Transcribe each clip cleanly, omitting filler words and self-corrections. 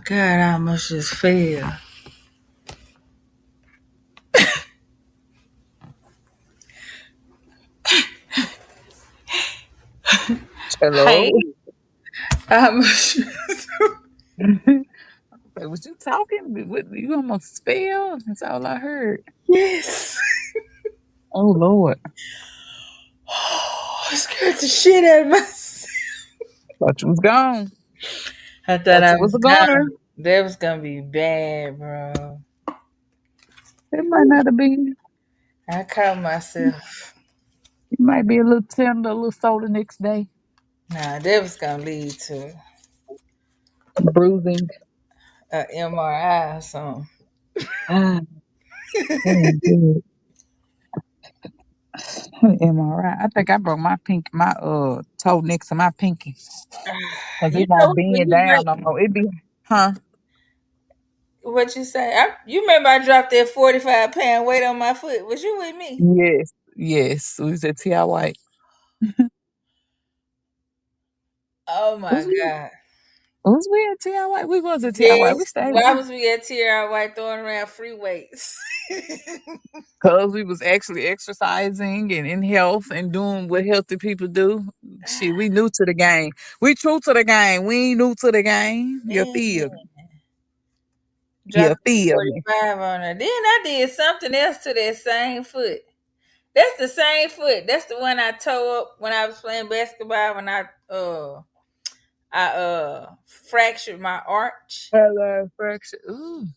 God, I almost just fell. Hey, Hello. I almost just, Like, was you talking? You almost fell. That's all I heard. yes. Oh Lord, Oh, I scared the shit out of myself. thought you was gone. I thought Thought I you was was a goner. gone. That was gonna be bad, bro. It might not have been. I caught myself. You might be a little tender, a little sore the next day. Nah, that was gonna lead to Bruising. a MRI or something. Ah, oh, good. MRI. I think I broke my toe next to my pinky. Cause You it know won't when bend you down break no more. It be, huh? what you say? You remember I dropped that 45-pound weight on my foot? Was you with me? Yes, yes. We was at T.I. White. Oh Was my we? god. Was we at T.I. White? We was at T.I. White. We Yes. stayed. Why was we at TR White throwing around free weights? Cause we was actually exercising and in health and doing what healthy people do. Shit, we new to the game. We true to the game. We ain't new to the game. You Man, feel me? You dropped that feel me? 45 on her. Then I did something else to that same foot. That's the same foot. That's the one I tore up when I was playing basketball when I fractured my arch. Hello, fracture. Ooh.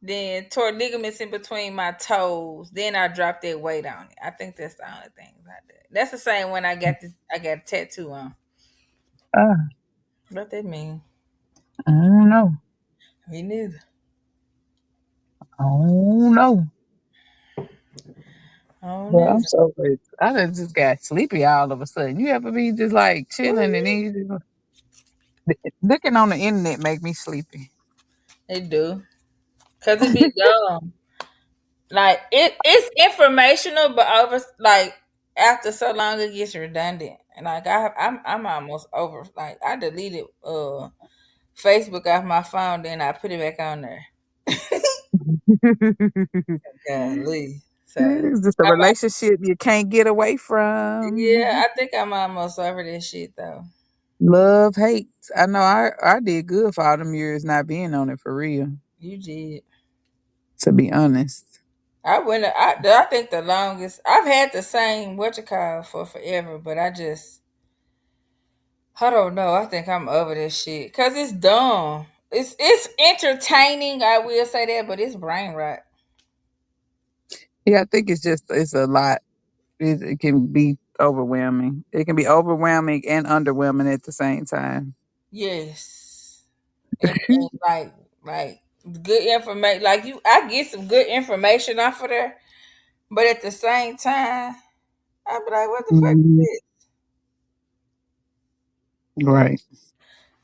Then tore ligaments in between my toes. Then I dropped that weight on it. I think that's the only thing I did. That's the same one I got a tattoo on. Uh, What that mean? I don't know. Me neither. I don't know. I don't But know. I'm so good. I just got sleepy all of a sudden. You ever be just like chilling and then What? you just looking on the internet make me sleepy. They do. Cause it be dumb. Like it's informational, but over like after so long it gets redundant. And like I'm almost over. Like I deleted Facebook off my phone, then I put it back on there. Golly. So It's just a I'm, relationship you can't get away yeah, from. I think I'm almost over this shit though. Love, hate. I know I did good for all them years not being on it for real, You did. to be honest. I went. I think the longest I've had the same what you call for forever, but I don't know. I think I'm over this shit because it's dumb. It's entertaining. I will say that, but it's brain rot. Yeah, I think it's a lot. It can be overwhelming. It can be overwhelming and underwhelming at the same time. Yes, and like good information. Like I get some good information off of there, but at the same time, I be like, what the fuck is Mhm. this? Right.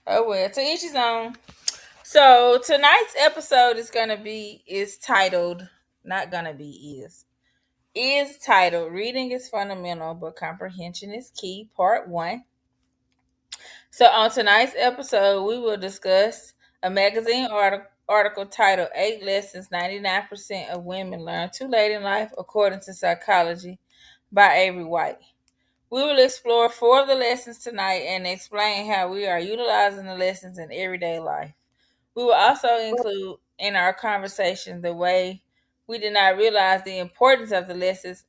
Oh well, to each his own. So tonight's episode is titled not gonna be is titled Reading is Fundamental but Comprehension is Key, Part 1. So, on tonight's episode, we will discuss a magazine article titled 8 Lessons 99% of Women Learn Too Late in Life, According to Psychology by Avery White. We will explore 4 of the lessons tonight and explain how we are utilizing the lessons in everyday life. We will also include in our conversation the way we did not realize the importance of the lessons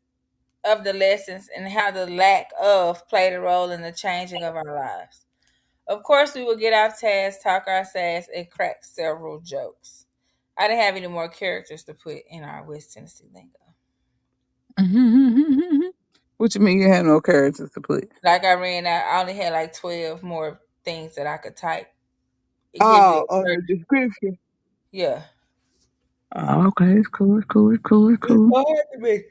and how the lack of played a role in the changing of our lives. Of course, we will get off task, talk our sass, and crack several jokes. I didn't have any more characters to put in our West Tennessee lingo. What you mean you have no characters to put? Like I ran out, I only had like 12 more things that I could type. It give you Oh, a on certain, the description. yeah. Oh, okay, it's cool, it's cool, it's cool, it's It's cool. hard to be.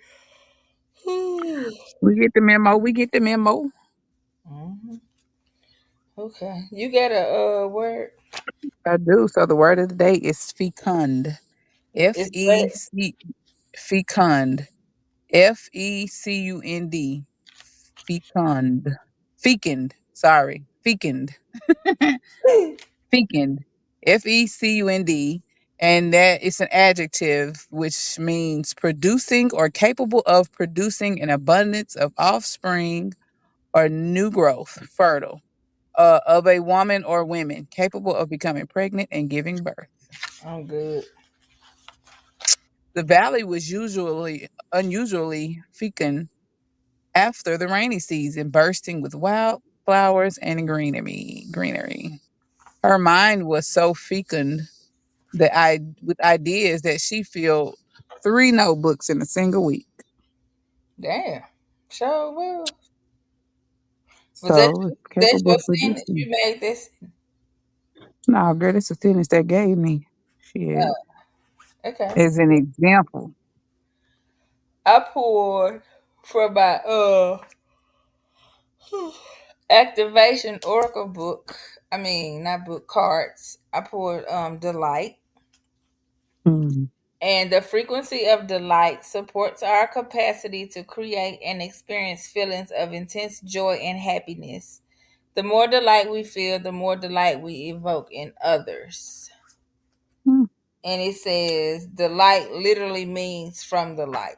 We get the memo. We get the memo. Mhm. Okay, you got a word? I do. So the word of the day is fecund. F It's E what? C fecund. FECUND. Fecund. Fecund. Sorry. Fecund. Fecund. fecund, and that it's an adjective which means producing or capable of producing an abundance of offspring or new growth, fertile, of a woman or women, capable of becoming pregnant and giving birth. I'm good. The valley was usually unusually fecund after the rainy season, bursting with wild flowers and greenery. Her mind was so fecund that with ideas that she filled 3 notebooks in a single week. Damn. So well. Was that So it's that's capable your of sentence? producing. You made this? No, girl, that's a sentence that gave me. Shit. Okay. As an example. I poured for my activation oracle book. I mean, not book cards. I poured delight. Hmm. And the frequency of delight supports our capacity to create and experience feelings of intense joy and happiness. The more delight we feel, the more delight we evoke in others. Hmm. And it says delight literally means from the light.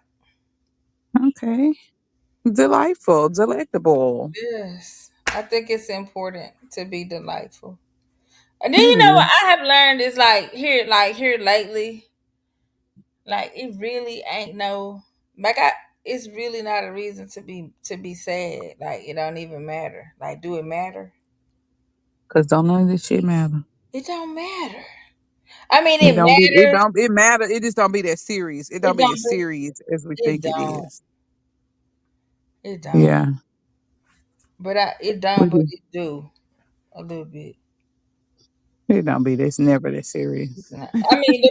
Okay. Delightful, delectable. Yes. I think it's important to be delightful. And then It you know what is. I have learned is like here lately, like it really ain't no like I it's really not a reason to be sad. Like it don't even matter. Like do it matter? Cause don't none of this shit matter. It don't matter. I mean It it don't be it matters. don't it matter. It just don't be that serious. It It don't be don't as be serious as we it think it don't. is. It don't. Yeah. But it don't We but do. it do a little bit. It don't be that's never that It's serious. not. I mean,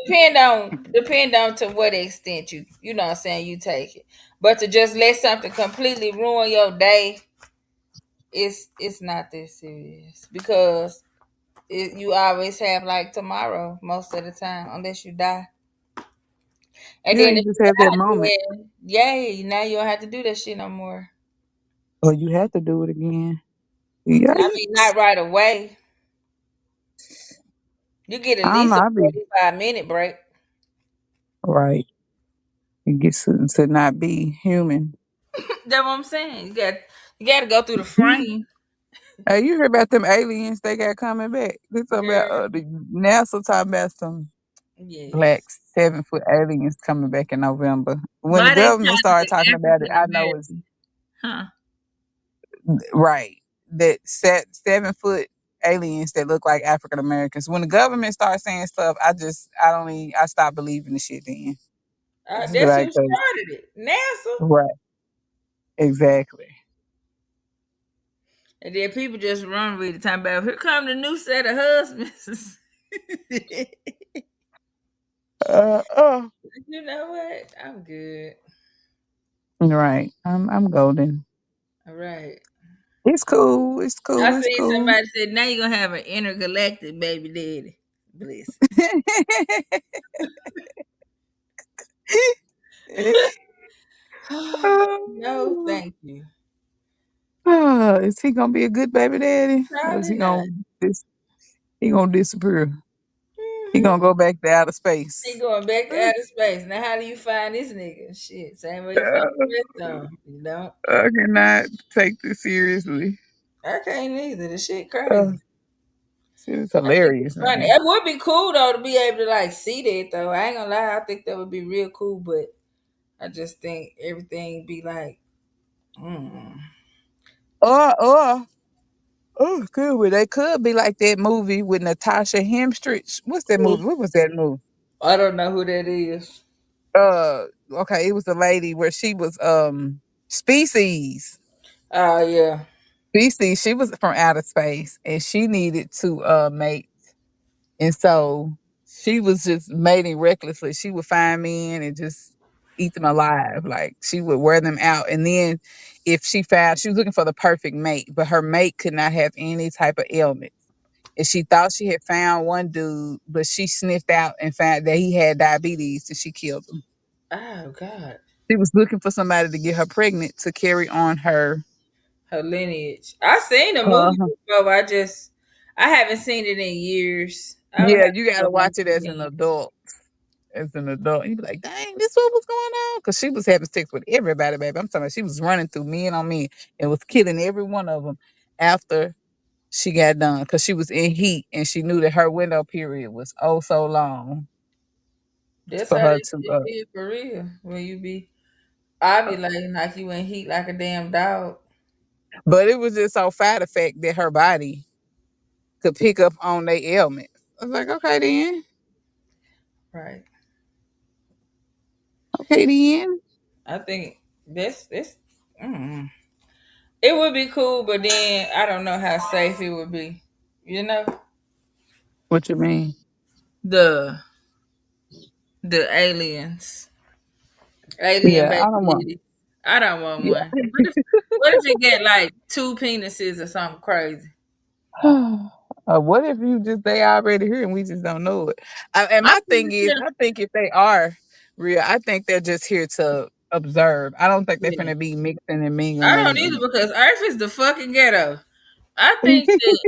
depend on to what extent you know what I'm saying you take it. But to just let something completely ruin your day, it's not that serious because you always have like tomorrow most of the time unless you die. And Yeah, then you if just you have that die, moment. then yay, now you don't have to do that shit no more. Or you have to do it again. I mean, Yikes. not right away. You get at I don't know. least a I be 45-minute break. right. It gets to not be human. That's what I'm saying. You got to go through the frame, Hey, you heard about them aliens they got coming back? They talking about girl. the NASA talking about some black Yes. 7 foot aliens coming back in November. When the Why they government calling started it talking about it, African I know it's American? Huh? right. That 7 foot aliens that look like African Americans. When the government starts saying stuff, I don't even I stop believing the shit then. I just be That's who like, 'cause- started it. NASA. right, exactly. And then people just run with it, talking about here come the new set of husbands. Uh, uh, You know what? I'm good. right. I'm golden. All right. It's cool. It's I cool. It's seen cool. somebody said now you're gonna have an intergalactic baby daddy. Bless it. No, thank you. Is he gonna be a good baby daddy, or is Probably he not. he gonna disappear? He Hmm. gonna go back to outer They space. going back to outer space. Now, how do you find this nigga? Shit, same way you find Uh, the rest of them. You don't. I cannot take this seriously. I can't either. The shit Uh, crazy. Shit is I think it's hilarious, funny. man. It would be cool though to be able to like see that though. I ain't gonna lie. I think that would be real cool, but I just think everything be like, mm. Or could be. They could be like that movie with Natasha Hemstritch. What's that movie? What was that movie? I don't know who that is. Okay, it was a lady where she was species. Oh yeah. Species. She was from outer space and she needed to mate. And so she was just mating recklessly. She would find men and just eat them alive. Like she would wear them out. And then if she was looking for the perfect mate, but her mate could not have any type of ailment. And she thought she had found one dude, but she sniffed out and found that he had diabetes and she killed him. Oh God. She was looking for somebody to get her pregnant to carry on her. Her lineage. I seen the movie Uh, before. I haven't seen it in years. I would Yeah, have you to gotta go back watch it to as the an game. adult. As an adult, you be like, dang, this what was going on? Because she was having sex with everybody, baby. I'm talking about she was running through men on men and was killing every one of them after she got done because she was in heat and she knew that her window period was oh so long That's for how her they to. feel for real. When you be ovulating like you in heat like a damn dog. But it was just so far the fact that her body could pick up on their ailments. I was like, okay then, Right. okay then. I think this mm, it would be cool, but then I don't know how safe it would be. You know? What you mean? The the aliens. Alien Yeah, baby I don't want. daddy. I don't want Yeah. one. What if you get like two penises or something crazy? What if you just they already here and we just don't know it? And I'm my thing pretty is, sure. I think if they are real, I think they're just here to observe. I don't think they're Yeah. gonna be mixing and I don't mingling either and. because Earth is the fucking ghetto. I think that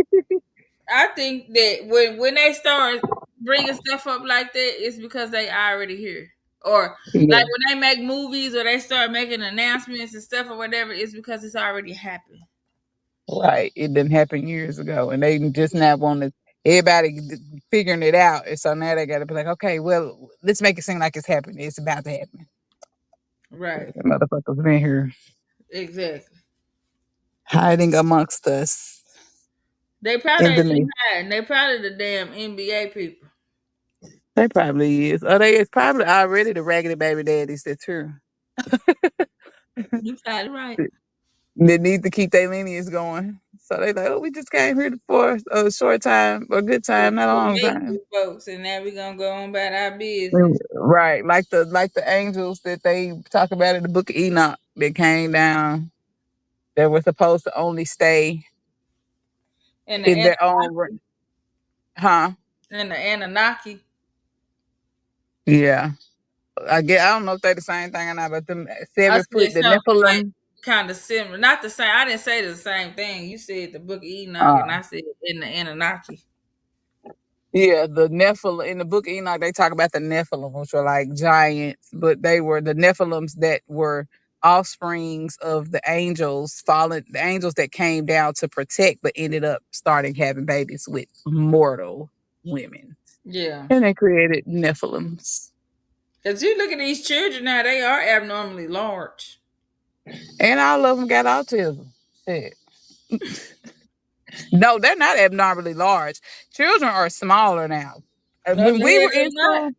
I think that when they start bringing stuff up like that, it's because they already here. Or like Yeah, when they make movies or they start making announcements and stuff or whatever, it's because it's already happened. right. It didn't happen years ago, and they just not want to. Everybody figuring it out, and so now they got to be like, okay, well, let's make it seem like it's happening. It's about to happen. Right. The motherfuckers been here Exactly. hiding amongst us They probably in the ain't nest. even hiding. They probably the damn NBA people. They probably is. Or they is probably already the raggedy baby daddies that's here. You probably right. They need to keep their lineage going. So they like, oh, we just came here for a short time, a good To, time, not a to long mate time. with folks, and now we gonna go on about our business. Right, like the angels that they talk about in the Book of Enoch that came down. That were supposed to only stay And the in their own, huh? Anunnaki. Yeah, I don't know if they're the same thing or not, but them I 7 foot, said the something like Nephilim. kind of similar. Not the same. I didn't say the same thing. You said the book of Enoch, Uh, and I said in the Anunnaki. yeah, the Nephilim in the Book of Enoch. They talk about the Nephilim, which were like giants, but they were the Nephilims that were offsprings of the angels, fallen the angels that came down to protect, but ended up starting having babies with mortal women, Yeah. and they created Nephilims. Because you look at these children now, they are abnormally large. And all of them got autism. Shit. No, they're not abnormally large. Children are smaller now. No, When the we hell were they in not. school,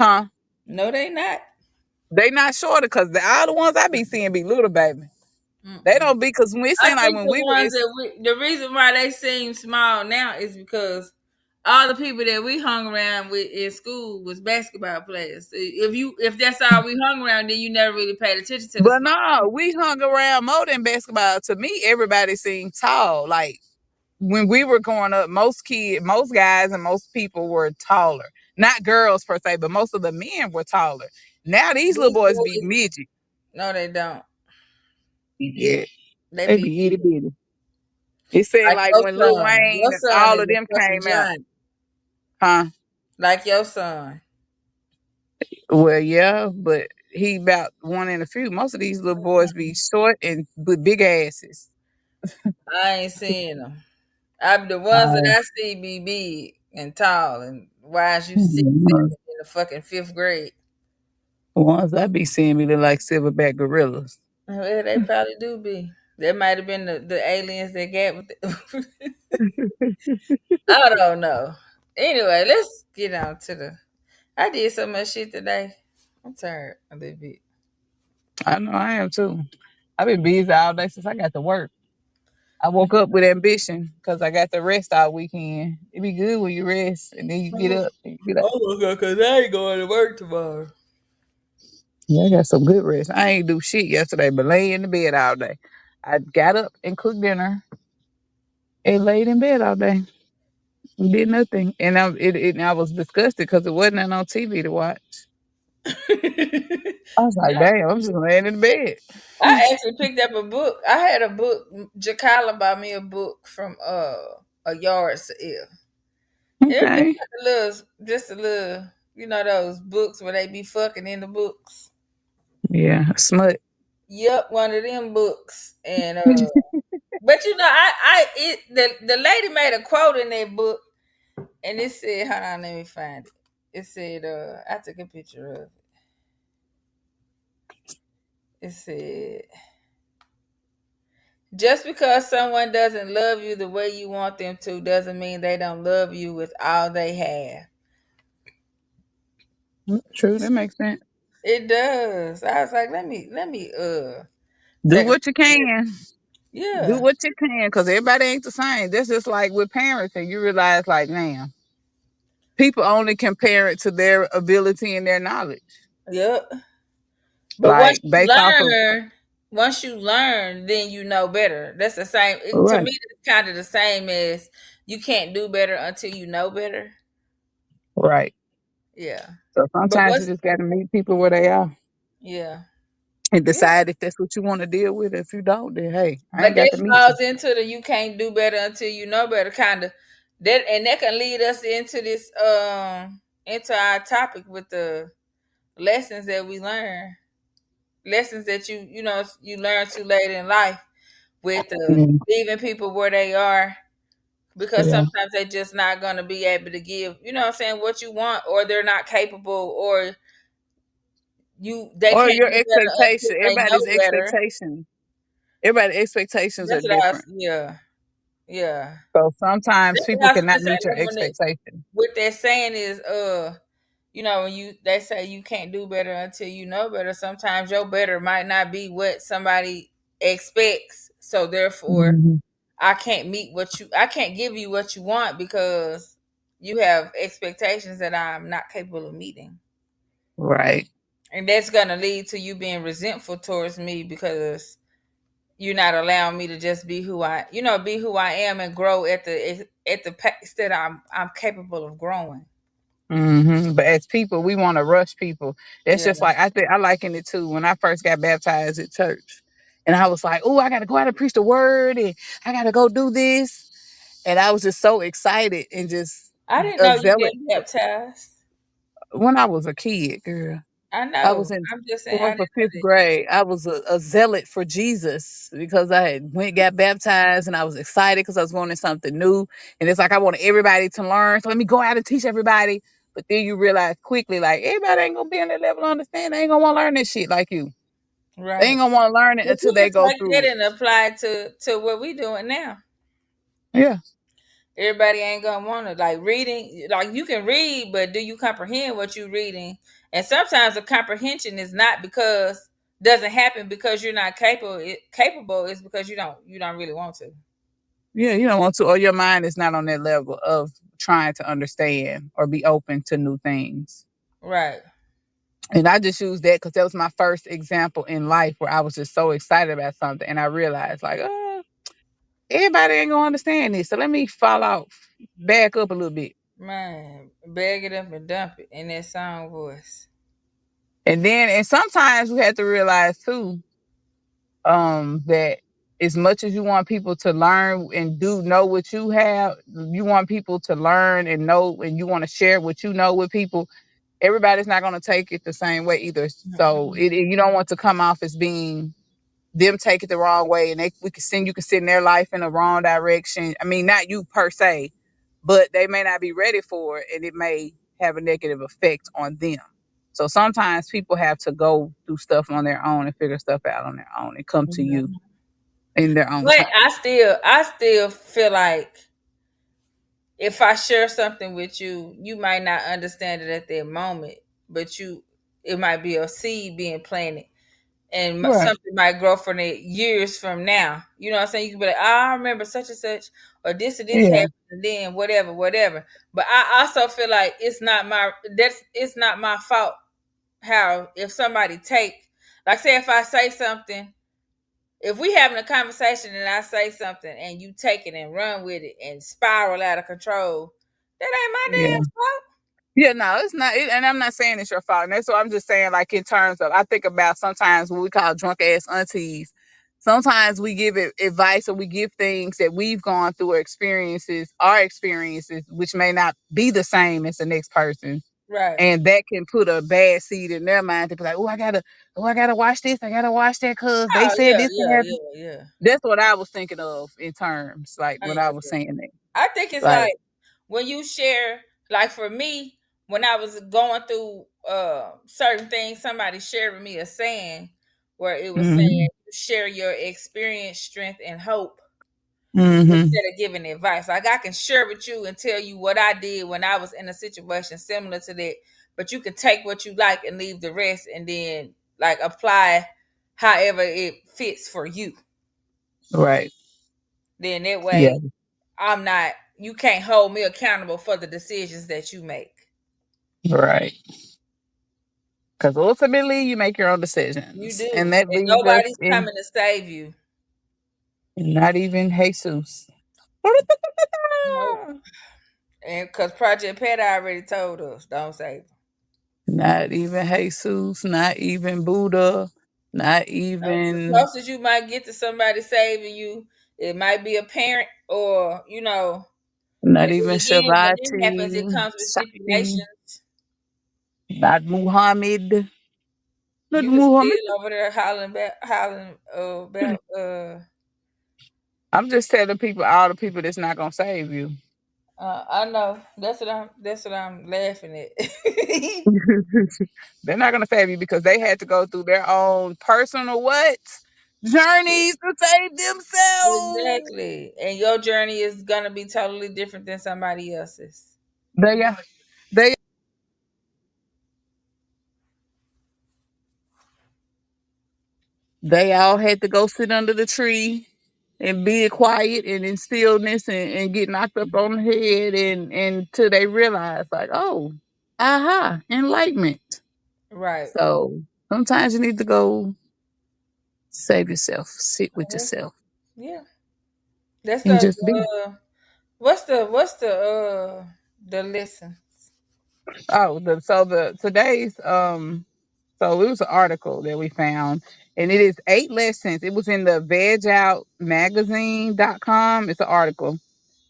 huh? No, they not. They not shorter because all the ones I be seeing be little baby. They Mm-mm. don't be because we I seem like think when the we were in ones that the reason why they seem small now is because all the people that we hung around with in school was basketball players. If that's all we hung around, then you never really paid attention to the but small no, people. we hung around more than basketball. To me, everybody seemed tall. Like when we were growing up, most guys and most people were taller. Not girls per se, but most of the men were taller. Now these little These boys be boys, midget. no, they don't. Yeah, They they be be itty bitty. It seemed like like your when Lil son. Wayne Your and son all is of a them fucking came out, giant. huh? Like your son. Well, yeah, but he about one in a few. Most of these little boys be short and with big asses. I ain't seeing them. I the ones that Uh, I see be big and tall and why is you six the seven in the fucking fifth grade? ones I be seeing me look like silverback gorillas. Well, they probably do be. That might have been the aliens that got with it. I don't know. Anyway, let's get on to the. I did so much shit today. I'm tired a little bit. I know I am too. I've been busy all day since I got to work. I woke up with ambition because I got to rest all weekend. It be good when you rest and then you get up and you be like, Oh my god, cause I ain't going to work tomorrow. yeah, I got some good rest. I ain't do shit yesterday, but lay in the bed all day. I got up and cooked dinner and laid in bed all day. Did nothing, and I was disgusted because it wasn't nothing on TV to watch. I was like, damn, I'm just laying in bed. I actually picked up a book. I had a book. Jakala bought me a book from a yard sale, It's Okay. just like a little, just a little, those books where they be fucking in the books. Yeah. Smut. Yep, one of them books. And but the lady made a quote in that book, and it said, hold on, let me find it. It said, I took a picture of it. It said, just because someone doesn't love you the way you want them to doesn't mean they don't love you with all they have. True. That makes sense. It does. I was like, let me Do take a what you picture. can. Do Yeah. what you can, because everybody ain't the same. That's just like with parents, and you realize, like, man, people only compare it to their ability and their knowledge. Yep. But Like based off of once you learn, then you know better. That's the same. To right, me, it's kind of the same as you can't do better until you know better. right. Yeah. So But sometimes you just got to meet people where they are yeah. and Yeah. decide if that's what you want to deal with. If you don't, then hey, I But ain't got that to meet you. falls into the you can't do better until you know better kind of that, and that can lead us into this into our topic with the lessons that we learn, lessons that you learn too late in life with Mm, leaving people where they are because yeah. sometimes they're just not going to be able to give, what I'm saying, what you want, or they're not capable, or they Or can't your do better expectation. until they know better. Everybody's expectations are That's what different. yeah, yeah. So sometimes That's people what I was cannot gonna say. meet your Like when expectation. what they're saying is, when they say you can't do better until you know better. Sometimes your better might not be what somebody expects. So therefore, Hmm. I can't give you what you want because you have expectations that I'm not capable of meeting. Right. And that's gonna lead to you being resentful towards me because you're not allowing me to just be who I am and grow at the pace that I'm capable of growing. But as people, we want to rush people. It's Yeah, just like I think I liken it to when I first got baptized at church, and I was like, "Oh, I got to go out and preach the word, and I got to go do this," and I was just so excited and just I didn't a know you zealot get baptized. when I was a kid, girl. I I was know. in I'm just saying I fourth or didn't know fifth grade. I was a zealot for Jesus because I had went got baptized and I was excited because I was wanting something new. And it's like I wanted everybody to learn. So let me go out and teach everybody. But then you realize quickly, like everybody ain't gonna be on that level of understanding. They ain't gonna want to learn this shit like you. that. They ain't Right. gonna want to learn it But until you they can go take that through it. and apply it to what we doing now. Yeah. Everybody ain't gonna want to like reading. Like you can read, but do you comprehend what you're reading? And sometimes the comprehension is not because doesn't happen because you're not capable. It's because you don't really want to. Yeah, you don't want to, or your mind is not on that level of trying to understand or be open to new things. Right. And I just use that because that was my first example in life where I was just so excited about something. And I realized, like, everybody ain't going to understand this. So let me fall off, back up a little bit. Man, bag it up and dump it in that song voice. And sometimes we have to realize too, that as much as you want people to learn and do know what you have, you want people to learn and know, and you want to share what you know with people. Everybody's not going to take it the same way either. So Mhm. you don't want to come off as being them take it the wrong way, and you can send their life in the wrong direction. I mean, not you per se, but they may not be ready for it, and it may have a negative effect on them. So sometimes people have to go through stuff on their own and figure stuff out on their own and come to you in their own But time. I still feel like if I share something with you, you might not understand it at that moment, but it might be a seed being planted, and Right. something might grow from it years from now. You know what I'm saying? You can be like, oh, I remember such and such, or this Yeah. happened, and then whatever, whatever. But I also feel like it's not my fault how if somebody like say if I say something, if we having a conversation and I say something and you take it and run with it and spiral out of control, that ain't my Yeah. damn fault. Yeah, no, it's not, and I'm not saying it's your fault. And that's what I'm just saying. Like in terms of, I think about sometimes what we call drunk ass aunties. sometimes we give it advice, or we give things that we've gone through, or experiences, our experiences, which may not be the same as the next person. Right. And that can put a bad seed in their mind to be like, oh, I gotta watch this, I gotta watch that, cause they Oh said yeah, this yeah, happened. yeah, yeah. That's what I was thinking of in terms, like Oh when yeah, I was yeah. saying that. I think it's Like, like when you share, like for me, when I was going through certain things, somebody shared with me a saying where it was saying mm-hmm, you share your experience, strength, and hope mm-hmm, instead of giving advice. Like I can share with you and tell you what I did when I was in a situation similar to that, but you can take what you like and leave the rest, and then like apply however it fits for you. right, Then that yeah, way I'm not, you can't hold me accountable for the decisions that you make. right. Because ultimately, you make your own You decisions, do. and that And leads us nobody's in coming to save you. not even Jesus. Nope. And because Project Pat already told us, don't save them. Not even Jesus, not even Buddha, not The even closest you might get to somebody saving you, it might be a parent or, not and even then again, when that happens, Shabati, it comes with Shakti, stipulations. not Muhammad, not You can Muhammad. still over there hollering about I'm just telling people, all the people that's not gonna save you. I know. That's what I'm laughing at. They're not gonna save you because they had to go through their own personal what journeys to save themselves. Exactly. And your journey is gonna be totally different than somebody else's. They they they all had to go sit under the tree and be quiet and in stillness, and get knocked up on the head, and until they realize like, oh, aha, enlightenment. Right. So sometimes you need to go save yourself, sit with Yeah. yourself, Yeah. That's and the just be. what's the lesson? Oh, the today's so it was an article that we found, and it is 8 lessons. It was in the vegoutmagazine.com. It's an article,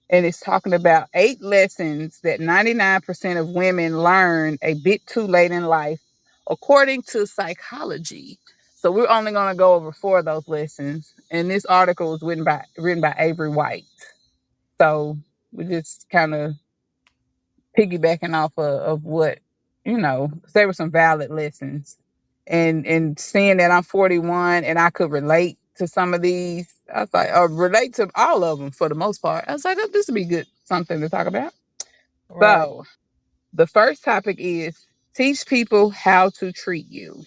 and it's talking about 8 lessons that 99% of women learn a bit too late in life, according to psychology. So we're only going to go over 4 of those lessons, and this article was written by Avery White. So we just kind of piggybacking off of what, 'cause there were some valid lessons, and seeing that I'm 41 and I could relate to some of these, I was like, or relate to all of them for the most part. I was like, oh, this would be good, something to talk about. Right. So the first topic is teach people how to treat you.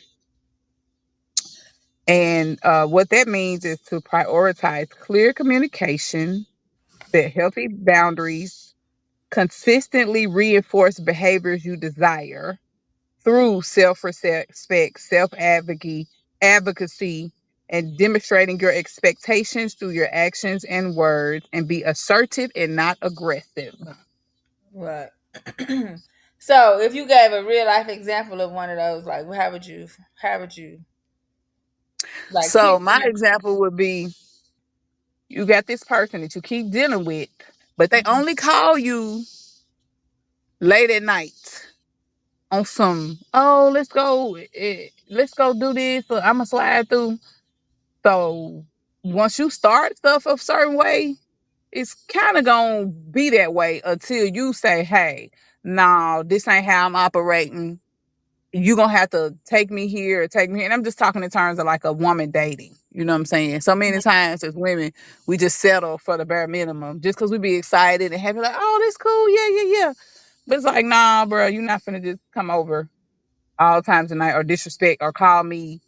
And what that means is to prioritize clear communication, set healthy boundaries, consistently reinforce behaviors you desire through self-respect, advocacy, and demonstrating your expectations through your actions and words, and be assertive and not aggressive. Right. So if you gave a real life example of one of those, like how would you like So pick my one? example would be, you got this person that you keep dealing with, but they Mhm. only call you late at night on some, oh, let's go do this, or I'm gonna slide through. So once you start stuff a certain way, it's kind of gonna be that way until you say, hey, no, this ain't how I'm operating. You gonna have to take me here or take me here. And I'm just talking in terms of like a woman dating. You know what I'm saying? So many times as women, we just settle for the bare minimum just because we be excited and happy, like, oh, that's cool. Yeah, yeah, yeah. But it's like, nah, bro, you're not finna just come over all times of night or disrespect or call me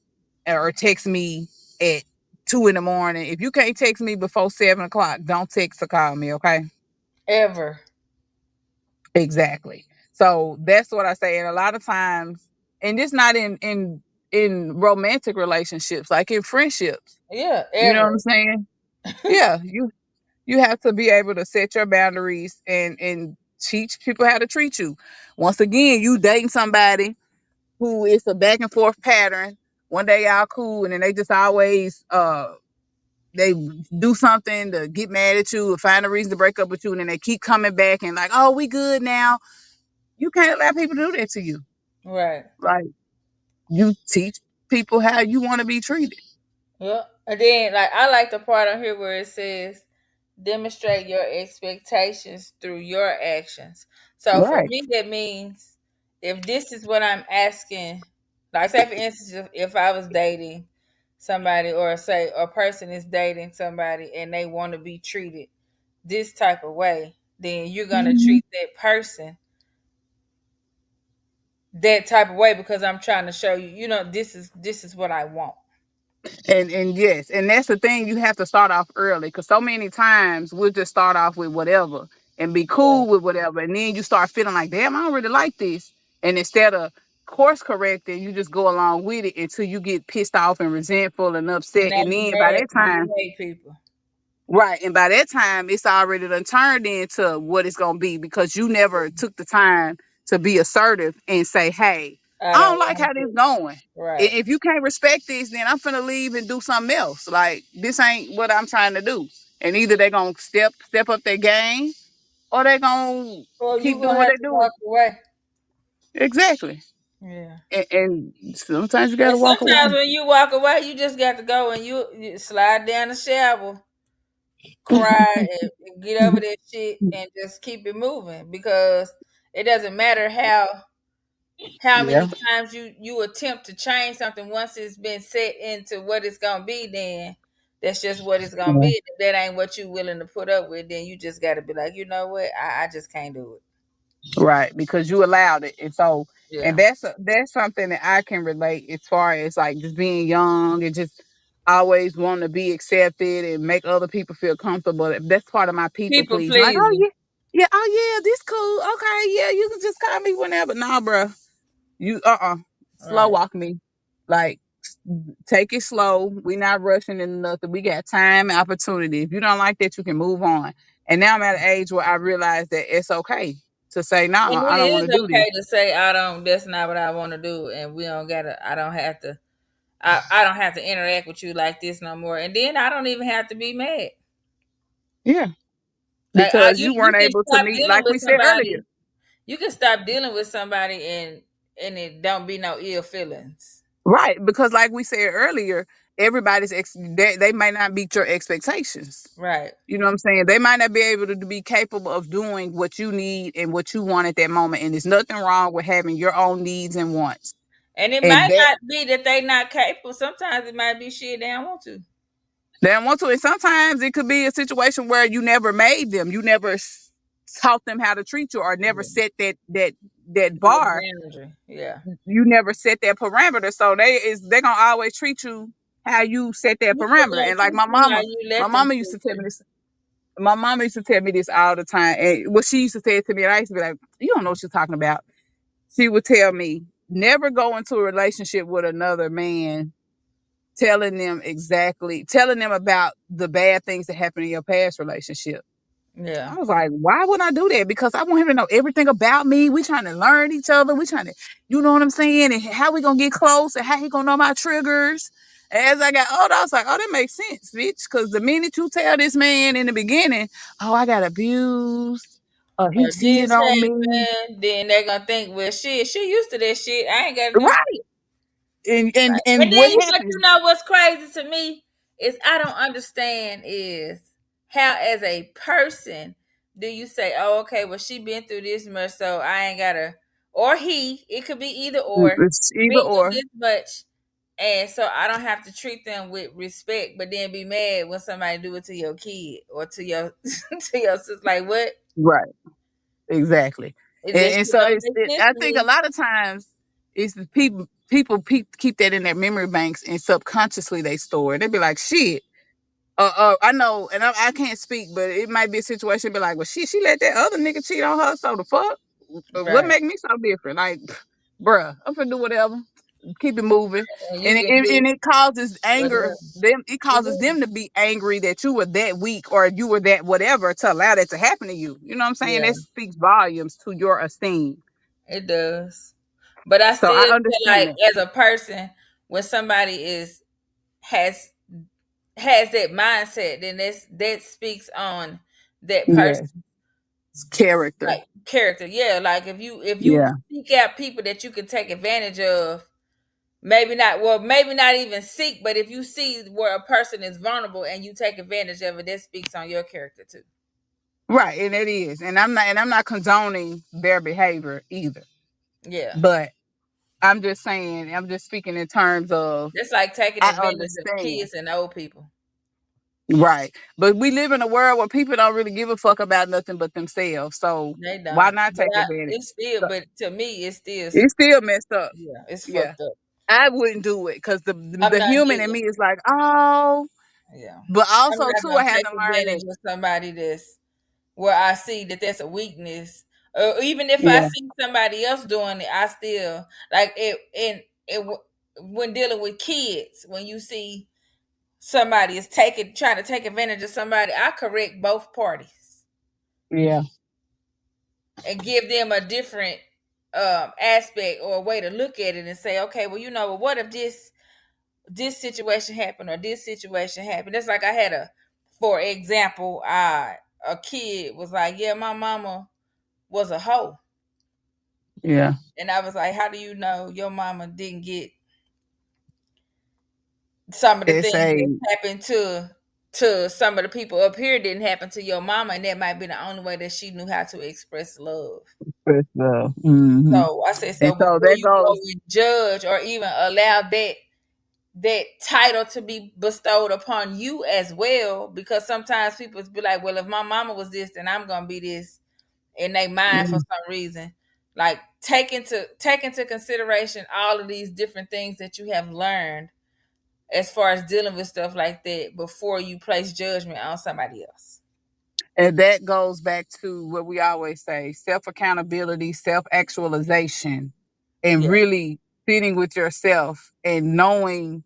or text me at 2 in the morning. If you can't text me before 7 o'clock, don't text or call me, okay? Ever. Exactly. So that's what I say. And a lot of times, and just not in romantic relationships, like in friendships. Yeah, You know ever. what I'm saying? Yeah, you have to be able to set your boundaries and teach people how to treat you. Once again, you dating somebody who is a back and forth pattern. One day y'all cool, and then they just always they do something to get mad at you or find a reason to break up with you, and then they keep coming back and like, oh, we good now. You can't let people do that to you. Right. Like, you teach people how you want to be treated. Yep. And then, like, I like the part on here where it says, demonstrate your expectations through your actions. So for Right. me, that means if this is what I'm asking, like, say, for instance, if I was dating somebody, or say a person is dating somebody and they want to be treated this type of way, then you're going to Mhm. treat that person that type of way, because I'm trying to show you, this is what I want. And yes, and that's the thing. You have to start off early, because so many times we'll just start off with whatever and be Yeah. cool with whatever, and then you start feeling like, damn, I don't really like this. And instead of course correcting, you just go along with it until you get pissed off and resentful and And upset. now And you then by mad that because time, you hate people. right, and by that time, it's already done turned into what it's gonna be, because you never took the time to be assertive and say, "Hey, I I don't don't like want how this it. going. Right. If you can't respect this, then I'm finna leave and do something else. Like, this ain't what I'm trying to do." And either they gonna step up their game, or they gonna Or you keep doing gonna what have they to do. walk away. Exactly. Yeah. And sometimes you And gotta walk away. sometimes when you walk away, you just got to go and you slide down the shower, cry, and get over that shit and just keep it moving, because it doesn't matter how Yeah. many times you attempt to change something. Once it's been set into what it's gonna be, then that's just what it's gonna be. If that ain't what you willing to put up with, then you just got to be like, you know what, I just can't do it. Right, because you allowed it. And so, and Yeah. that's something that I can relate, as far as like just being young and just always wanting to be accepted and make other people feel comfortable. That's part of my people People pleasing. Like, oh pleasing. yeah, yeah, oh yeah, this cool. Okay, yeah, you can just call me whenever. Nah, bro. You slow Right. walk me. Like, take it slow. We not rushing into nothing. We got time and opportunity. If you don't like that, you can move on. And now I'm at an age where I realize that it's okay to say, no, And it I don't is want to do this. okay to say I don't. That's not what I want to do, and we don't gotta. I don't have to. I don't have to interact with you like this no more. And then I don't even have to be mad. Yeah, Like, because you you you weren't can able to stop meet, dealing like with we said earlier. somebody. You can stop dealing with somebody, and it don't be no ill feelings. Right, because like we said earlier, they might not meet your expectations. Right. You know what I'm saying? They might not be able to be capable of doing what you need and what you want at that moment. And there's nothing wrong with having your own needs and wants. And it And might that not be that they not capable. Sometimes it might be shit they don't want to. they don't want to. And sometimes it could be a situation where you never made them. You never taught them how to treat you, or never Yeah. set that That bar. boundary. Yeah. You never set that parameter. So they're gonna always treat you how you set that You just parameter. gotta And like treat my them how mama, you my let them mama used to treat tell me you. this. My mama used to tell me this all the time. And what she used to say it to me, and I used to be like, you don't know what you're talking about. She would tell me, never go into a relationship with another man telling them about the bad things that happened in your past relationship. Yeah. I was like, why would I do that? Because I want him to know everything about me. We trying to learn each other. We trying to, you know what I'm saying? And how we gonna get close and how he gonna know my triggers. As I got older, I was like, oh, that makes sense, bitch. Because the minute you tell this man in the beginning, oh, I got abused, he Or cheated this on me, happened, then they're gonna think, well, shit, she used to that shit. I ain't gotta do. right? And Right. and And and then what but happens? you know what's crazy to me is I don't understand is how, as a person, do you say, oh, okay, well, she been through this much, so I ain't gotta, or he, it could be either or, It's either been through or. this much, and so I don't have to treat them with respect, but then be mad when somebody do it to your kid or to your to your sister. Like, what? Right. Exactly. This And shit so don't make sense I to think a me. lot of times it's the keep that in their memory banks, and subconsciously they store it. They be like, shit. I know, and I can't speak, but it might be a situation be like, well, shit, she let that other nigga cheat on her, so the fuck? What Right. make me so different? Like, bruh, I'm finna do whatever. Keep it moving. And you And can do it causes whatever. anger them. It causes them to be angry that you were that weak, or you were that whatever, to allow that to happen to you. You know what I'm saying? Yeah, That speaks volumes to your esteem. it does. But I So still I feel understand like, that. as a person, when somebody is has has that mindset, then that speaks on that person Yes. Character. like character. Yeah, like if you Yeah. seek out people that you can take advantage of, maybe not even seek, but if you see where a person is vulnerable and you take advantage of it, that speaks on your character too. Right, and it is. And I'm not condoning their behavior either. Yeah. But I'm just speaking in terms of That's like taking I advantage of understand. kids and old people. Right. But we live in a world where people don't really give a fuck about nothing but themselves. So They why don't. not But take advantage? it's still, So but to me, it's still, it's still messed up. yeah, it's Yeah. fucked up. I wouldn't do it because the, I'm the not human in getting, me is like, oh, yeah. but I'm also not too, I gonna had take to learn advantage that. of somebody that's where I see that that's a weakness. Or even if I Yeah. see somebody else doing it, I still like it. And when dealing with kids, when you see somebody is trying to take advantage of somebody, I correct both parties Yeah. and give them a different aspect or a way to look at it and say, okay, well, what if this situation happened or this situation happened? That's like I had for example, a kid was like, yeah, my mama was a hoe. Yeah. And I was like, how do you know your mama didn't get some of the It's things a that happened to some of the people up here didn't happen to your mama, and that might be the only way that she knew how to express love. first love. Hmm. So I said, so And so before that you go goes, and judge or even allow that title to be bestowed upon you as well, because sometimes people be like, well, if my mama was this, then I'm gonna be this, and they mind for mm, some reason. Like take into consideration all of these different things that you have learned as far as dealing with stuff like that before you place judgment on somebody else. and that goes back to what we always say: self accountability, self actualization, and Yeah. really sitting with yourself and knowing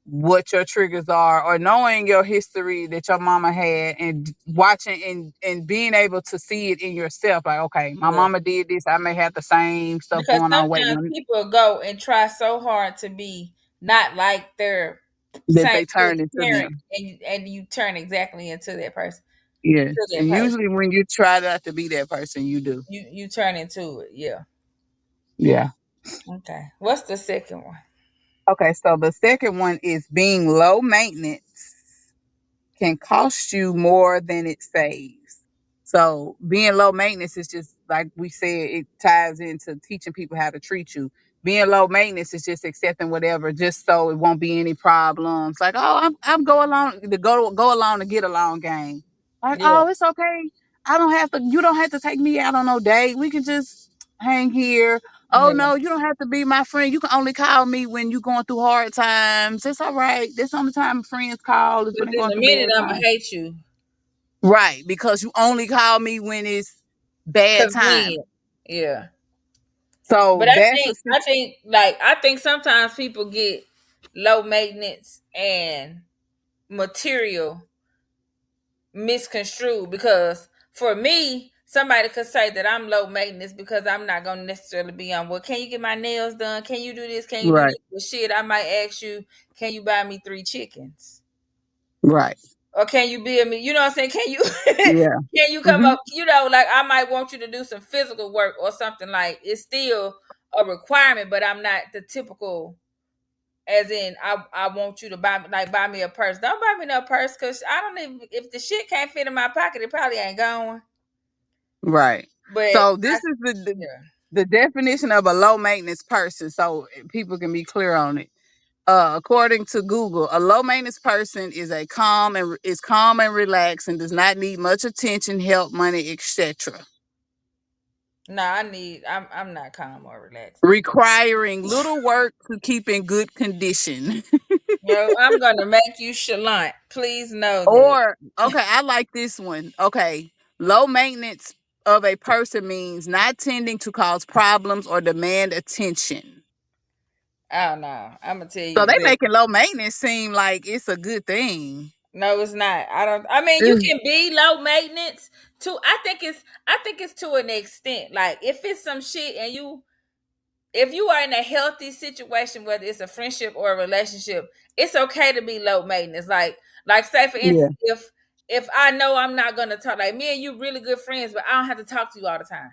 what your triggers are, or knowing your history that your mama had, and watching and being able to see it in yourself, like, okay, my Yeah. mama did this, I may have the same stuff Because going on. Wait, sometimes people go and try so hard to be not like their that same they turn into parent, them. and you turn exactly into that person. Yes, To that and person. usually when you try not to be that person, you do. You turn into it. Yeah. Yeah. Okay. What's the second one? Okay, so the second one is being low maintenance can cost you more than it saves. So being low maintenance is just like we said, it ties into teaching people how to treat you. Being low maintenance is just accepting whatever, just so it won't be any problems. Like, oh, I'm go along the go along to get along game. Like, Yeah. oh, it's okay. I don't have to. You don't have to take me out on no date. We can just hang here. Oh Yeah. no, you don't have to be my friend. You can only call me when you're going through hard times. It's all right. That's the only time friends call is when But they're then going the through minute bad I'm gonna times. hate you, Right, because you only call me when it's bad cause time. when, yeah. So But I that's a think I think like I think sometimes people get low maintenance and material misconstrued, because for me, somebody could say that I'm low maintenance because I'm not gonna necessarily be on, well, can you get my nails done? Can you do this? Can you do right, this? But shit, I might ask you, can you buy me 3 chickens? right, Or can you build me? You know what I'm saying? Can you yeah, can you come hmm, up? Like I might want you to do some physical work or something. Like it's still a requirement, but I'm not the typical. As in, I want you to buy me a purse. Don't buy me no purse, because I don't even, if the shit can't fit in my pocket, it probably ain't going. right. But So this I, is yeah, the definition of a low maintenance person, so people can be clear on it. According to Google, a low maintenance person is calm and relaxed and does not need much attention, help, money, etc. no, I'm not calm or relaxed. Requiring little work to keep in good condition. I'm gonna make you chalant. Please know that. Or, okay, I like this one. Okay, low maintenance of a person means not tending to cause problems or demand attention. Oh no, I'm gonna tell you So they exactly. making low maintenance seem like it's a good thing. No, it's not. I don't. I mean, you Mm, can be low maintenance too. I think it's to an extent. Like if it's some shit and if you are in a healthy situation, whether it's a friendship or a relationship, it's okay to be low maintenance. Like, say for Yeah. instance, if I know I'm not gonna talk, like me and you really good friends, but I don't have to talk to you all the time.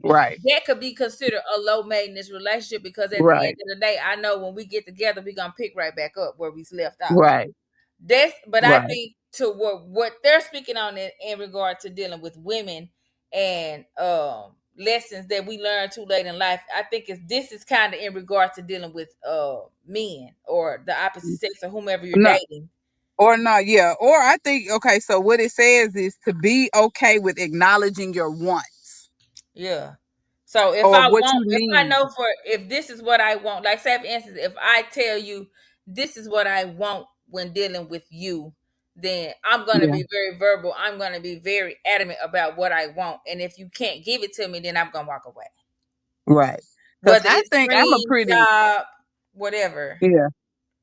Right. That could be considered a low maintenance relationship because at the end Right. of the day, I know when we get together, we're gonna pick right back up where we left off. Right. But I Right. think to what they're speaking on in regard to dealing with women and lessons that we learn too late in life, I think this is kind of in regard to dealing with men or the opposite sex or whomever you're No, dating. or not, yeah. Or I think, okay, so what it says is to be okay with acknowledging your wants Yeah. So or what you if I need. know for if this is what I want, like say for instance, if I tell you this is what I want when dealing with you, then I'm gonna Yeah. be very verbal. I'm gonna be very adamant about what I want. And if you can't give it to me, then I'm gonna walk away. Right. Because Whether I it's think I'm a dream, pretty, job, whatever. yeah.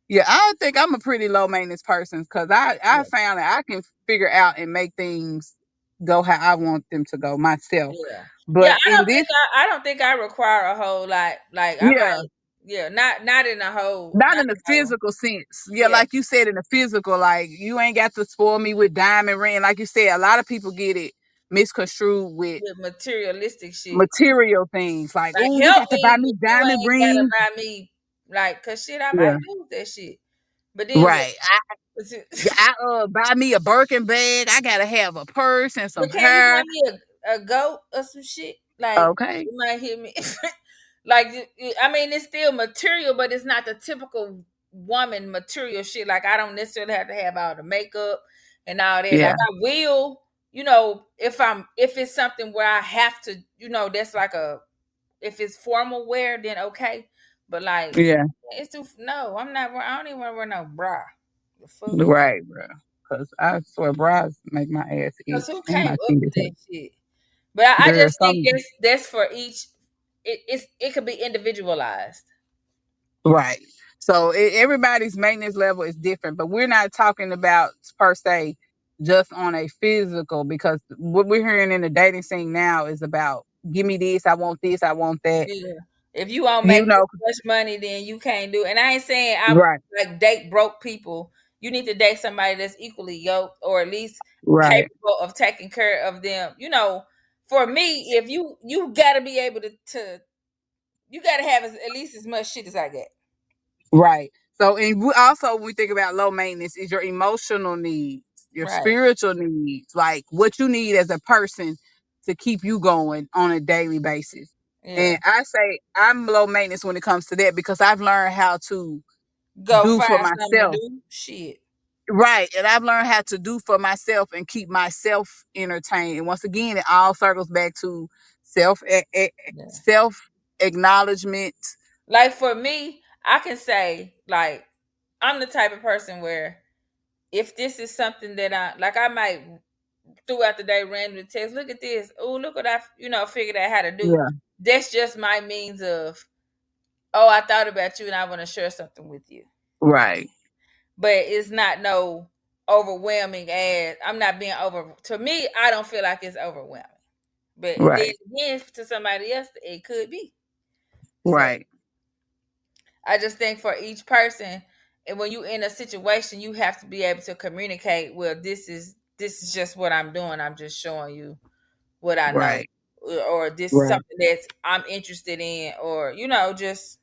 Yeah, I think I'm a pretty low maintenance person because I Yeah. found that I can figure out and make things go how I want them to go myself. Yeah. Yeah, But in this, I don't think I require a whole lot. Like I yeah, might yeah, not in a whole not not in the in a whole physical sense. Yeah, yeah, like you said, in the physical, like you ain't got to spoil me with diamond ring. Like you said, a lot of people get it misconstrued with with materialistic shit. material things. Like, Like oh, you help got to buy me, me but you diamond ain't gotta rings. buy me like cause shit I might Yeah, lose that shit. But then right. Buy me a Birkin bag. I gotta have a purse and some but can you buy hair. me a goat or some shit? Like Okay. you might hit me. Like I mean, it's still material, but it's not the typical woman material shit. Like I don't necessarily have to have all the makeup and all that. Like Yeah. I will, if it's something where I have to, that's like a if it's formal wear, then okay. But like Yeah. it's too no, I don't even want to wear no bra. The fuck. Right, bro. Cause I swear bras make my ass Cause itch who and came my up with titties that hurt. shit? But I Girl, just think some that's for each. It could be individualized. right. So everybody's maintenance level is different, but we're not talking about per se just on a physical because what we're hearing in the dating scene now is about give me this, I want that. Yeah. If you won't make You know, this much money, then you can't do. And I ain't saying I right, like date broke people. You need to date somebody that's equally yoked or at least right, capable of taking care of them. For me, if you got to be able to you got to have at least as much shit as I get. right. So and we also when we think about low maintenance is your emotional needs, your Right. spiritual needs, like what you need as a person to keep you going on a daily basis. Yeah. And I say I'm low maintenance when it comes to that because I've learned how to Go do for find something to myself. do. Shit. Right. And I've learned how to do for myself and keep myself entertained. And once again, it all circles back to self Yeah. self acknowledgement. Like for me, I can say like I'm the type of person where if this is something that I might throughout the day randomly text, look at this. Oh, look what I figured out how to do. Yeah. That's just my means of I thought about you and I want to share something with you. Right. But it's not no overwhelming as I'm not being over to me, I don't feel like it's overwhelming. But then Right. again to somebody else it could be. So Right. I just think for each person, and when you in a situation, you have to be able to communicate. Well, this is just what I'm doing. I'm just showing you what I know, Right. or this is Right. something that I'm interested in, or just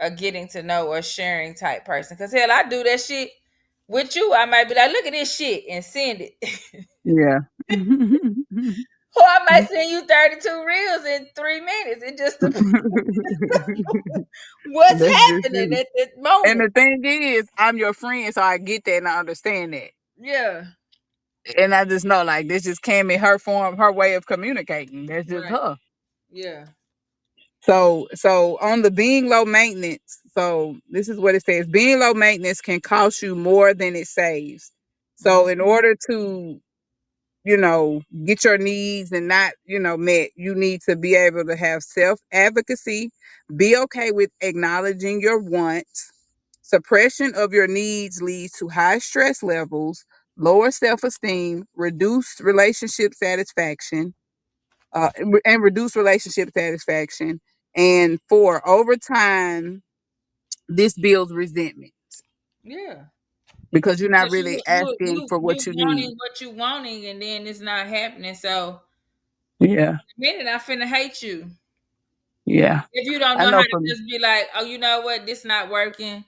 a getting to know or sharing type person. Because hell, I do that shit with you. I might be like, look at this shit and send it, Yeah. or I might send you 32 reels in 3 minutes. It just depends what's That's just happening it. at that And moment. the thing is, I'm your friend, so I get that and I understand that. Yeah. And I just know, like, this just came in her form, her way of communicating. That's just Right. her. Yeah. So on the being low maintenance, so this is what it says: being low maintenance can cost you more than it saves. So in Mhm. order to, get your needs and not, met, you need to be able to have self advocacy, be okay with acknowledging your wants. Suppression of your needs leads to high stress levels, lower self esteem, reduced relationship satisfaction, and reduce relationship satisfaction. And four, over time, this builds resentment. Yeah. because you're not Because really asking for you what you need. wanting what you wanting, and then it's not happening. So Yeah, the minute I finna hate you yeah. if you don't I know how know to from just be like, oh, you know what, this not working,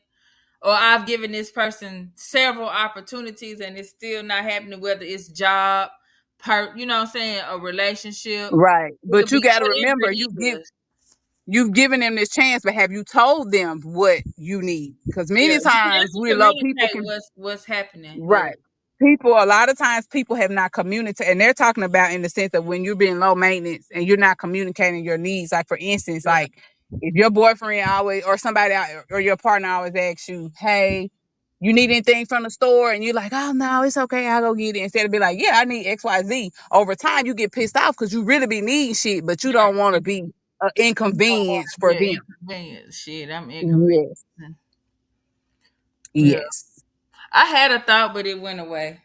or I've given this person several opportunities and it's still not happening. Whether it's job, you know what I'm saying, a relationship, right, it could but you be got to whatever remember it is. you've given them this chance, but have you told them what you need? Because Yeah, many you have times to we love people communicate can. what's happening. Yeah, Right. People, a lot of times people have not communicated, and they're talking about in the sense of when you're being low maintenance and you're not communicating your needs. Like, for instance, yeah, like if your boyfriend always, or somebody or your partner always asks you, hey, you need anything from the store? And you're like, oh, no, it's okay. I'll go get it. Instead of be like, yeah, I need XYZ. Over time, you get pissed off because you really be needing shit, but you don't want to be an inconvenience for yeah. them. Inconvenience. Shit, I'm inconvenienced. Yes. Yeah, Yes. I had a thought, but it went away.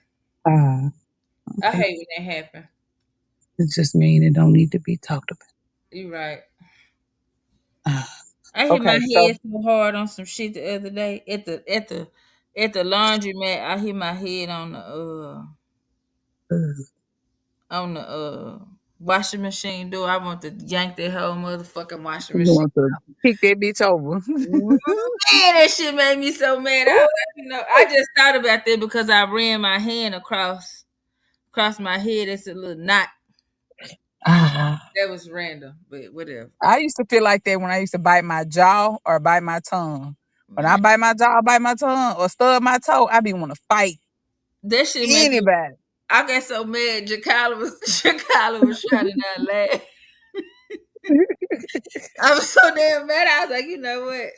Uh, I okay. hate when that happen. It just mean it don't need to be talked about. You right. Uh, I hit my okay, so head so hard on some shit the other day at the laundromat. I hit my head on the washing machine door. I want to yank that whole motherfucking washing you machine. want to kick that bitch over. Man, that shit made me so mad. I was like, I just thought about that because I ran my hand across my head. It's a little knot. Ah, That was random, but whatever. I used to feel like that when I used to bite my jaw or bite my tongue. When I Man, bite my jaw, bite my tongue, or stub my toe, I be want to fight that shit made me. anybody. I got so mad. Jakala was trying to not laugh. I was so damn mad. I was like, you know what?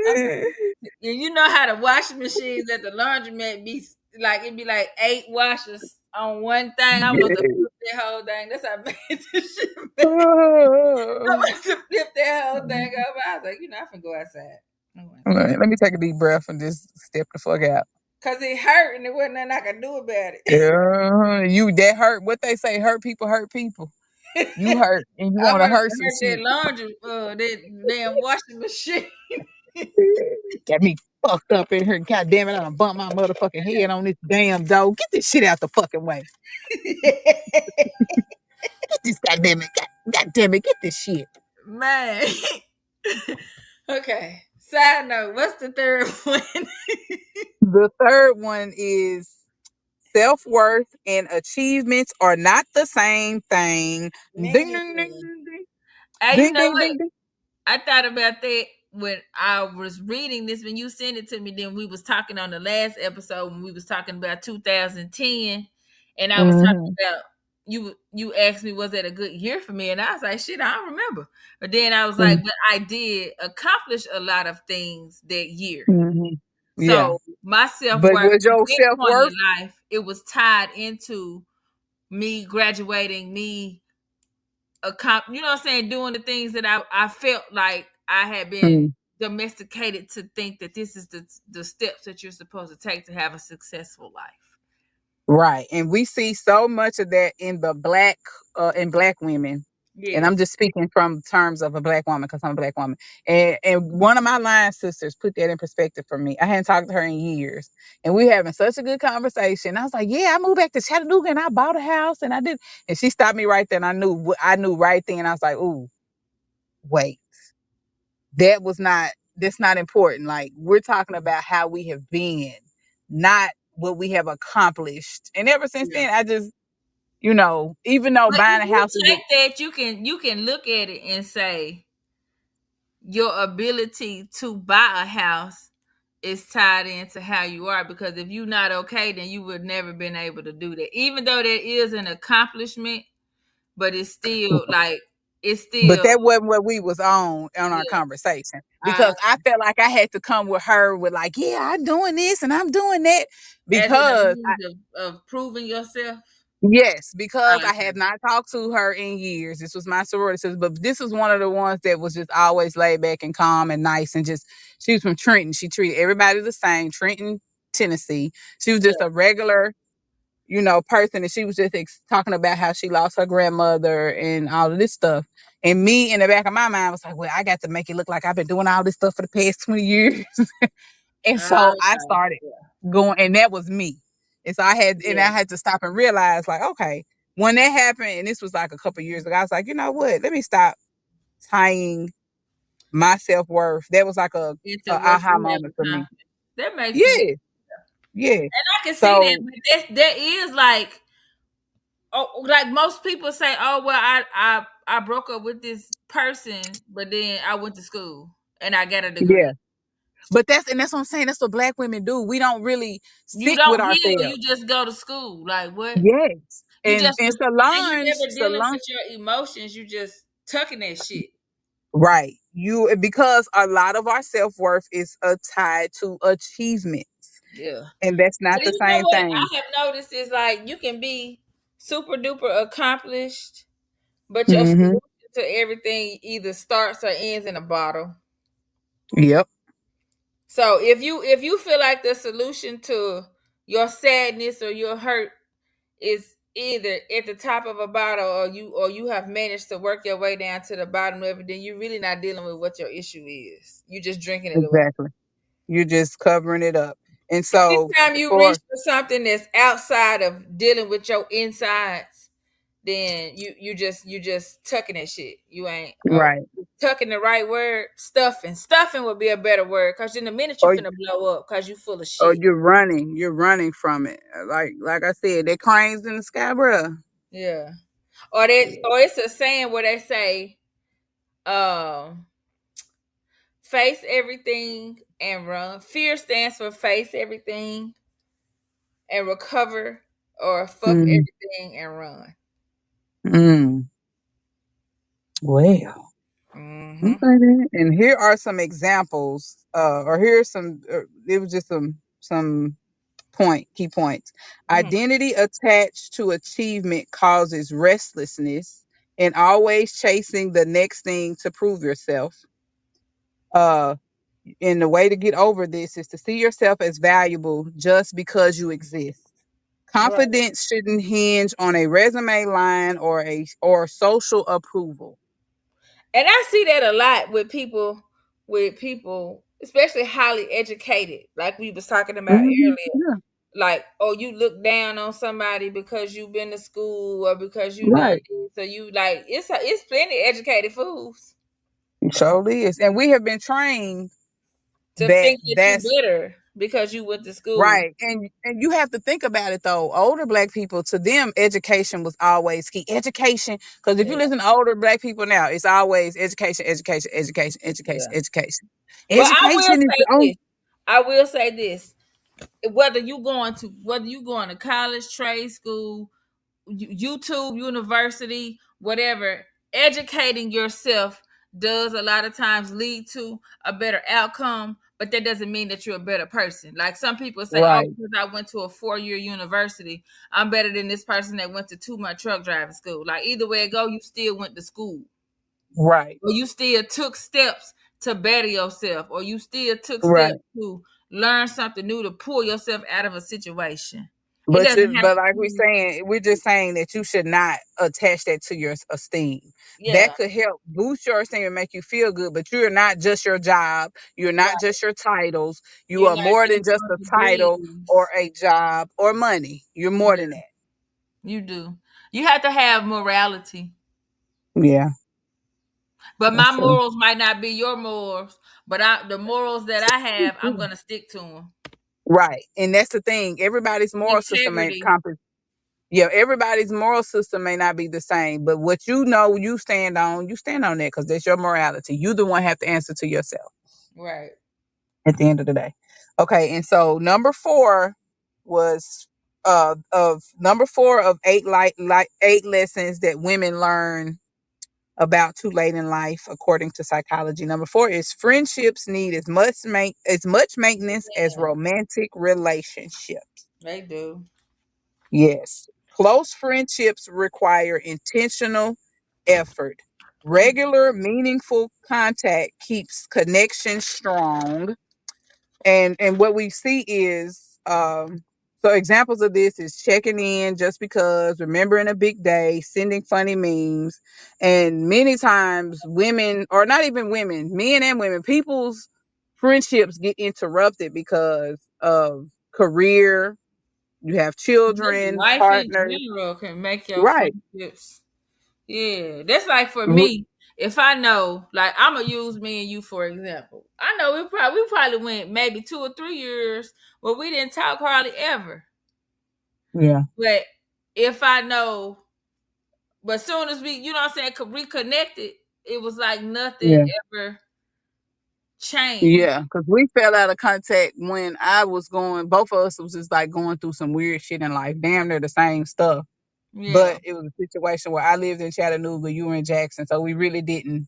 I'm and you know how the washing machines at the laundromat be like it be like 8 washers on one thing. I want to flip that whole thing. That's how mad this shit made. I want to flip that whole thing over. I was like, I can go outside. I went outside. Let me take a deep breath and just step the fuck out. Cause it hurt and there wasn't nothing I could do about it. Yeah, you that hurt. What they say, hurt people hurt people. You hurt and you I want to wanted hurt to some hurt that shit. laundry, that damn washing machine. Got me fucked up in here. God damn it, I done bumped my motherfucking head on this damn door. Get this shit out the fucking way. Get this goddamn it. God damn it, get this shit. Man. Okay. Side note, what's the third one? The third one is self-worth and achievements are not the same thing. Ding ding Man. ding ding. Hey, you Ding know ding what? ding ding. I thought about that when I was reading this. When you sent it to me, then we was talking on the last episode when we was talking about 2010, and I was talking Mm-hmm. about you asked me was that a good year for me, and I was like, shit, I don't remember. But then I was like, but I did accomplish a lot of things that year. Mm-hmm. Yeah. So my self But worth was at your that point self-worth? in life, it was tied into me graduating, me you know what I'm saying, doing the things that I felt like I had been domesticated to think that this is the steps that you're supposed to take to have a successful life. Right. And we see so much of that in black women. And I'm Yes. just speaking from terms of a black woman because I'm a black woman. And one of my line sisters put that in perspective for me. I hadn't talked to her in years. And we having such a good conversation. I was like, yeah, I moved back to Chattanooga and I bought a house and I did. And she stopped me right there and I knew right then. I was like, ooh, wait, that's not important. Like we're talking about how we have been, not what we have accomplished. And ever since Yeah. then, I just, even though But if buying a you house is take that, you can look at it and say your ability to buy a house is tied into how you are, because if you're not okay, then you would never been able to do that. Even though that is an accomplishment, but it's still like it's but still that wasn't what we was on our yeah. conversation I because I felt like I had to come with her with like, yeah, I'm doing this and I'm doing that as in a because means of proving yourself. yes, because I Okay. have not talked to her in years. This was my sorority sister, but this was one of the ones that was just always laid back and calm and nice and just she was from Trenton. She treated everybody the same. Trenton, Tennessee. She was just Yeah. a regular, person, and she was just talking about how she lost her grandmother and all of this stuff. And me in the back of my mind was like, well, I got to make it look like I've been doing all this stuff for the past 20 years. And so I Okay. started Yeah. going, and that was me. And so I Yeah. had to stop and realize, like, okay, when that happened, and this was like a couple years ago, I was like, you know what? Let me stop tying my self worth. That was like a Into what aha you have moment for me. accomplished. That makes sense. Yeah, yeah. I can see that, So but that is like, oh, like most people say, oh well, I broke up with this person, but then I went to school and I got a yeah, degree. but that's what I'm saying. That's what Black women do. We don't really You sit with don't heal, you ourselves. just go to school. Like what? Yes, You just and and you never dealing Solange, with your emotions. You just tucking that shit. right? You because a lot of our self worth is tied to achievements, Yeah. and that's not But the you know same what thing. I have noticed is like you can be super duper accomplished, but your Hmm. solution to everything either starts or ends in a bottle. Yep. So if you feel like the solution to your sadness or your hurt is either at the top of a bottle or you have managed to work your way down to the bottom of it, then you're really not dealing with what your issue is. You just drinking it away. Exactly. You're just covering it up, and so Anytime you reach for for something that's outside of dealing with your insides, then you just tucking that shit. You ain't right, tucking the right word. Stuffing would be a better word because in the minute you or finna blow up because you full of or shit. you're running from it. Like I said, that cranes in the sky, bruh. Yeah. Or it's a saying where they say, um, face everything and run. Fear stands for face everything and recover, or fuck Mm, everything and run. mm. Well, okay Mm-hmm. then. And here are some examples, or here's some. It was just some key points. Mm-hmm. Identity attached to achievement causes restlessness and always chasing the next thing to prove yourself. Uh, and the way to get over this is to see yourself as valuable just because you exist. Right. Confidence shouldn't hinge on a resume line or social approval. And I see that a lot with people, especially highly educated, like we was talking about Mhm. earlier. Yeah, Like, oh, you look down on somebody because you've been to school or because you done right. this. So you like it's plenty of educated fools It surely is. And we have been trained to that think that you that's better because you went to school. right. And you have to think about it though. Older Black people, to them, education was always key. Education, because if you Yeah, listen to older Black people now, it's always education, education, education, education, yeah. education. But I will Education is the say only this. I will say this. Whether you going to college, trade school, YouTube University, whatever, educating yourself does a lot of times lead to a better outcome, but that doesn't mean that you're a better person. Like some people say, oh, right, because I went to a 4-year university, I'm better than this person that went to 2 month truck driving school. Like either way it go, you still went to school, right, or you still took steps to better yourself, or you still took steps right. to learn something new to pull yourself out of a situation. It But doesn't have but to like be, we're just saying that you should not attach that to your esteem. That yeah. could help boost your esteem and make you feel good. But you're not just your job. You're not Right. just your titles. You You're are not more than just just your a title or degrees. a job or money. You're more than Yeah, that. you do. You have to have morality. Yeah, But my that's true. morals might not be your morals, but the morals that I have, I'm going to stick to them. Right, and that's the thing. Everybody's moral system ain't Integrity. compass. Yeah, everybody's moral system may not be the same, but what you know you stand on that because that's your morality. You the one have to answer to yourself Right. at the end of the day. Okay, and so number 4 was number 4 of eight lessons that women learn about too late in life, according to psychology. Number 4 is friendships need as much maintenance as Yeah, romantic relationships. they do. Yes. Close friendships require intentional effort. They do. Regular, meaningful contact keeps connection strong. And what we see is so examples of this is checking in just because, remembering a big day, sending funny memes. And many times women, or not even women, men and women, people's friendships get interrupted because of career, you have Just children, life in partners. general can make your Right. friendships. Yeah, that's like for R- me. If I know, like, I'm gonna use me and you for example. I know we probably went maybe 2 or 3 years where we didn't talk hardly ever. Yeah. But if I know, but soon as we, you know what I'm saying, reconnected, it was like nothing Yeah. ever changed. Yeah. Because we fell out of contact when I was going, both of us was just like going through some weird shit in life. Damn near the same stuff. Yeah, But it was a situation where I lived in Chattanooga, you were in Jackson. So we really didn't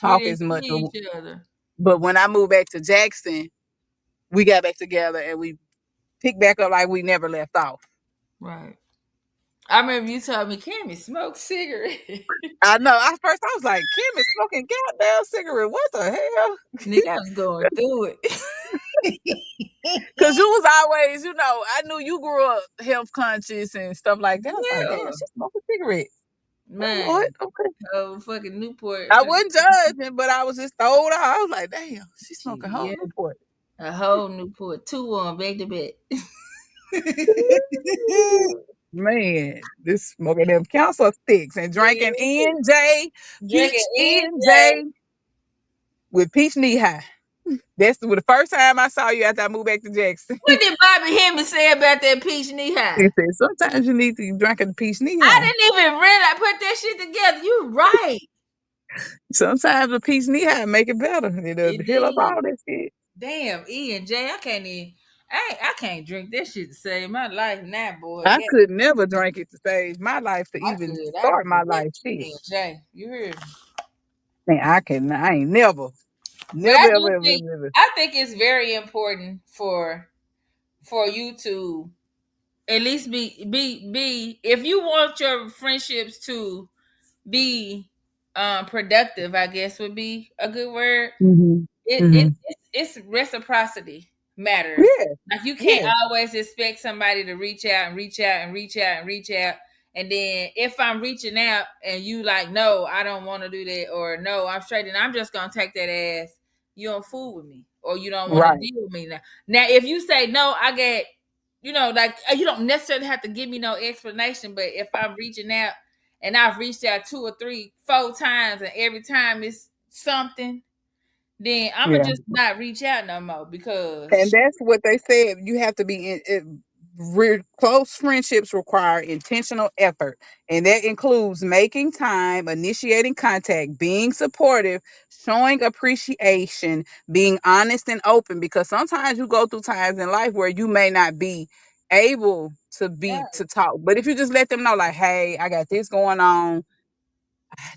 we talk didn't as much. see each other. But when I moved back to Jackson, we got back together and we picked back up like we never left off. Right. I remember you told me, Cammy, smoke cigarette. I know. At first, I was like, Kim is smoking goddamn cigarette. What the hell? Nigga, I was going through it. Because you was always, I knew you grew up health conscious and stuff like that. I was like, damn, Yeah, she smoking cigarette. Oh, Lord, man. okay. Oh, fucking Newport. I wasn't judging, but I was just throwed out. I was like, damn, she smoking whole Yeah, Newport. a whole Newport, two on back to back. Man, this smoking them council sticks and drinking NJ, Drinking peach NJ. NJ with peach knee high. That's the first time I saw you after I moved back to Jackson. What did Bobby Hemming say about that peach knee He high? said, sometimes you need to be drinking peach knee I high. didn't even realize put that shit together. You right. Sometimes a peach knee high make it better. It'll It heal up all did. that shit. Damn, E and J, I can't even I can't drink that shit to save my life now, boy. I God, could never drink it to save my life, to even I could start my put that life. E Shit. and J. You heard me. Man, I ain't never, But never, ever, ever, ever, ever. I think it's very important for you to at least be if you want your friendships to be productive, I guess would be a good word. Hmm. Hmm. It's reciprocity matters. Yeah, Like you can't yeah, always expect somebody to reach out and reach out and reach out and reach out. And then if I'm reaching out and you like, no, I don't want to do that, or no, I'm straight and I'm just gonna take that as you don't fool with me or you don't want to right, deal with me now. Now, if you say no, I get, like you don't necessarily have to give me no explanation, but if I'm reaching out and I've reached out 2 or 3, 4 times and every time it's something, then I'm gonna yeah. just not reach out no more And because that's what they said. You have to be close friendships require intentional effort, and that includes making time, initiating contact, being supportive, showing appreciation, being honest and open. Because sometimes you go through times in life where you may not be able to talk, but if you just let them know, like, hey, I got this going on,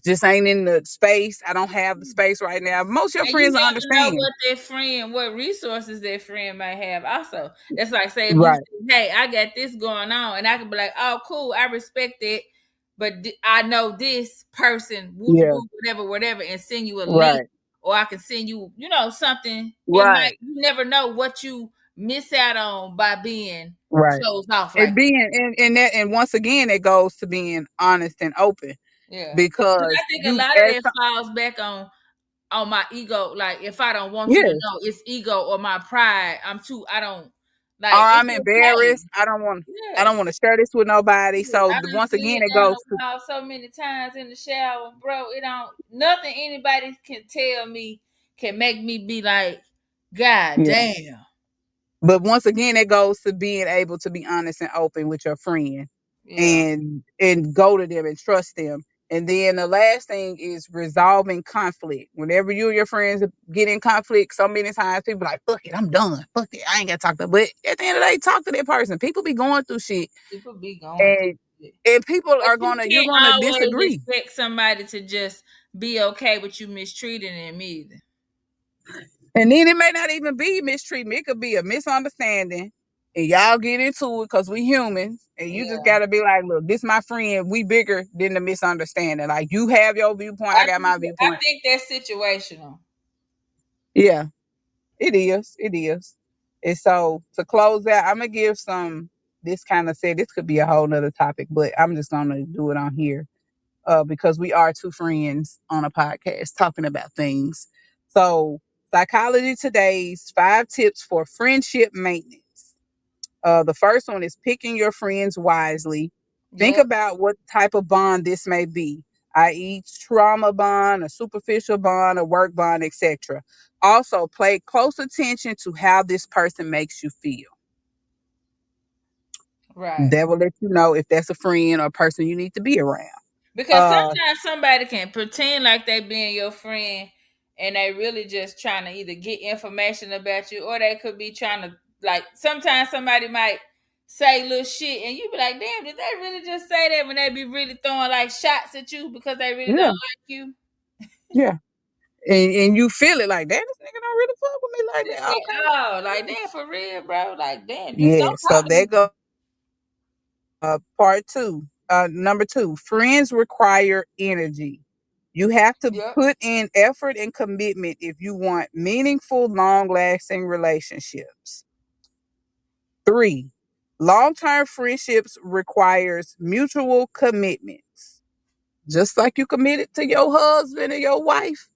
just ain't in the space. I don't have the space right now. Most of your and you friends will never know understand. what their friend, what resources their friend might have. Also, it's like say if you Right. say, "Hey, I got this going on," and I could be like, "Oh, cool, I respect it." But I know this person, whoop Yeah. whoop, whatever, whatever, and send you a link, Right. or I can send you, something. It might Right. you never know what you miss out on by being Right. closed off And like that. being and once again it goes to being honest and open, Yeah, because I because think a you lot of as that falls back on my ego. Like if I don't want you to yes, know, it's ego or my pride. I don't or like it's I'm okay. embarrassed. I Yeah. don't want to share this with nobody. Yeah, So I done once again slid it down goes the to wall so many times in the shower, bro. It don't nothing anybody can tell me can make me be like, God yeah. damn. But once again it goes to being able to be honest and open with your friend, Yeah. and go to them and trust them. And then the last thing is resolving conflict. Whenever you and your friends get in conflict, so many times people like, fuck it, I'm done. Fuck it, I ain't got to talk to them. But at the end of the day, talk to that person. People be going through shit, People be going through and it. people But are you you're can't gonna always disagree. expect somebody to just be okay with you mistreating them either. And then it may not even be mistreatment. It could be a misunderstanding. And y'all get into it because we humans. And you just Yeah. gotta be like, look, this my friend. We bigger than the misunderstanding. Like you have your viewpoint, I got my I viewpoint. think that's situational. Yeah, it is. It is. And so to close out, I'm gonna give some this kind of said this could be a whole nother topic, but I'm just gonna do it on here. Because we are two friends on a podcast talking about things. So, Psychology Today's 5 tips for friendship maintenance. The first one is picking your friends wisely. Think Yep. about what type of bond this may be, i.e., trauma bond, a superficial bond, a work bond, etc. Also, pay close attention to how this person makes you feel. Right. That will let you know if that's a friend or a person you need to be around. Because Uh, sometimes somebody can pretend like they being your friend and they really just trying to either get information about you or they could be trying to like sometimes somebody might say little shit and you be like, damn, did they really just say that when they be really throwing like shots at you because they really don't yeah, like you? yeah. And you feel it like, damn, this nigga don't really fuck with me like that. Okay. Oh, like damn for real, bro. Like damn, just Yeah, don't so talk to there me. go part two. Number two, friends require energy. You have to Yep. put in effort and commitment if you want meaningful, long lasting relationships. Three, long term friendships requires mutual commitments. Just like you committed to your husband or your wife,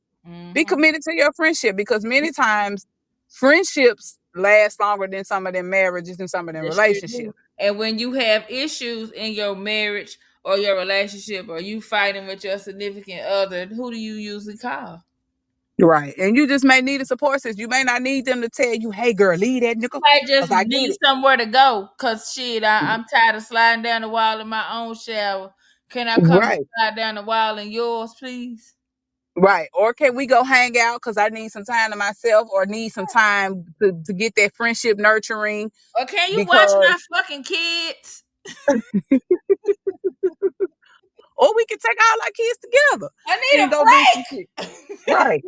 be Mm-hmm. committed to your friendship because many times friendships last longer than some of them marriages and some of them They sure relationships. do. And when you have issues in your marriage or your relationship or you fighting with your significant other, who do you usually call? Right. And you just may need a support system. You may not need them to tell you, hey girl, leave that You nickel. might Cause just I get need it. somewhere to go. Cause shit, I'm tired of sliding down the wall in my own shower. Can I come and Right. slide down the wall in yours, please? Right. Or can we go hang out because I need some time to myself or need some time to get that friendship nurturing Or can you watch because my fucking kids? or we can take all our kids together I and need go do some shit. a break. Right.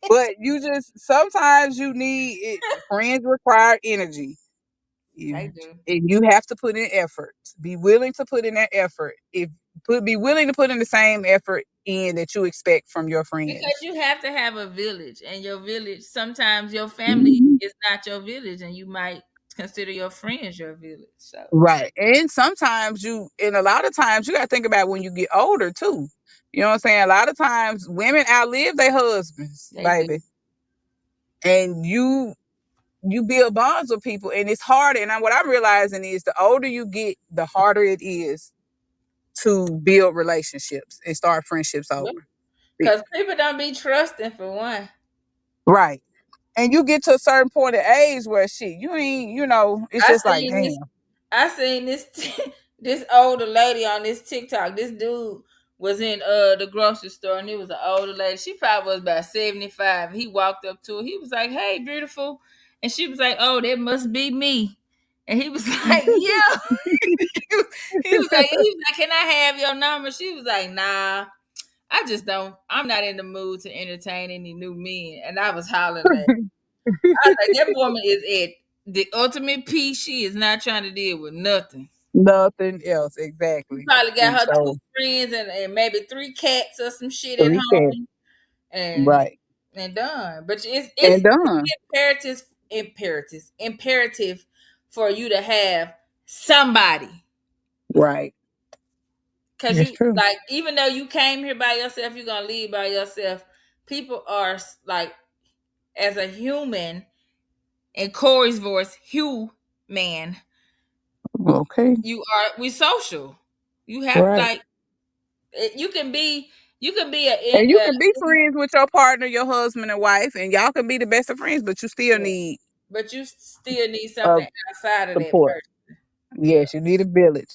But you just sometimes you need it, friends require energy. They You do. and you have to put in effort. Be willing to put in that effort. If be willing to put in the same effort in that you expect from your Because friends. you have to have a village, and your village, sometimes your family Mhm. is not your village, and you might consider your friends your village. So Right. And sometimes and a lot of times you gotta think about when you get older too. You know what I'm saying? A lot of times women outlive their husbands, they do. baby. And you build bonds with people and it's harder. And what I'm realizing is the older you get, the harder it is to build relationships and start friendships over. Be- Because people don't be trusting for one. Right. And you get to a certain point of age where shit, you ain't, it's I just like, seen this. damn. I seen this. This older lady on this TikTok. This dude was in the grocery store, and it was an older lady. She probably was about 75. He walked up to her. He was like, "Hey, beautiful," and she was like, "Oh, that must be me." And he was like, "Yeah." He was like, "Can I have your number?" She was like, "Nah, I just don't. I'm not in the mood to entertain any new men." And I was hollering at. I was like, "That woman is at the ultimate peace. She is not trying to deal with nothing." Nothing else. She Exactly. probably got And her two so friends and maybe three cats or some shit at 3 cats. home, and Right. done. But it's And done. imperative for you to have somebody. Right. Cause That's you true. like, even though you came here by yourself, you're gonna leave by yourself. People are like, as a human, in Corey's voice, Hugh man, Okay. we social. You have Right. like you can be And you can be friends with your partner, your husband and wife, and y'all can be the best of friends, but you still yeah, need but you still need uh, something outside of that support. person. Yeah. Yes, you need a village.